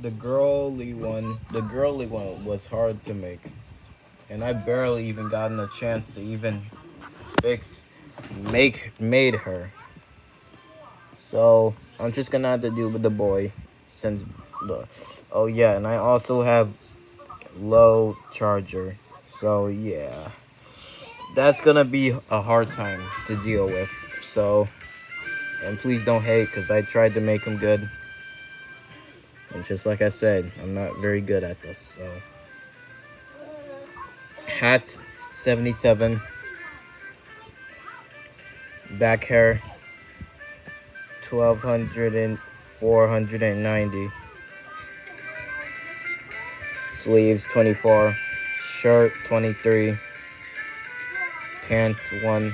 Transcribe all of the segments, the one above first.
The girly one was hard to make, and I barely even gotten a chance to even fix, made her. So I'm just gonna have to deal with the boy, since the. Oh yeah, and I also have low charger. So yeah, that's gonna be a hard time to deal with. So, and please don't hate, cause I tried to make him good, and just like I said, I'm not very good at this. So hat 77, back hair 1200 and 490, sleeves 24, shirt 23, pants 1,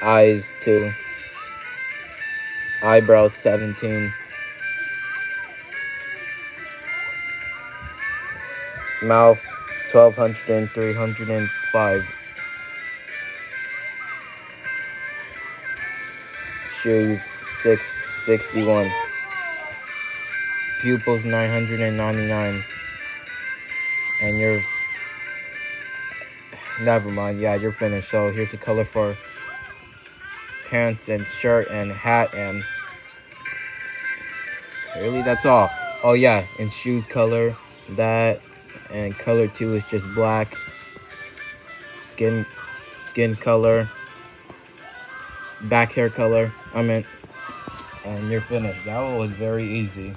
eyes 2, eyebrows 17, mouth 1200 and 305, shoes 661, pupils 999, and you're never mind. Yeah, you're finished. So here's the color for pants and shirt and hat, and really that's all. Oh yeah, and shoes color that, and color 2 is just black. Skin skin color, back hair color. I meant, and you're finished. That one was very easy.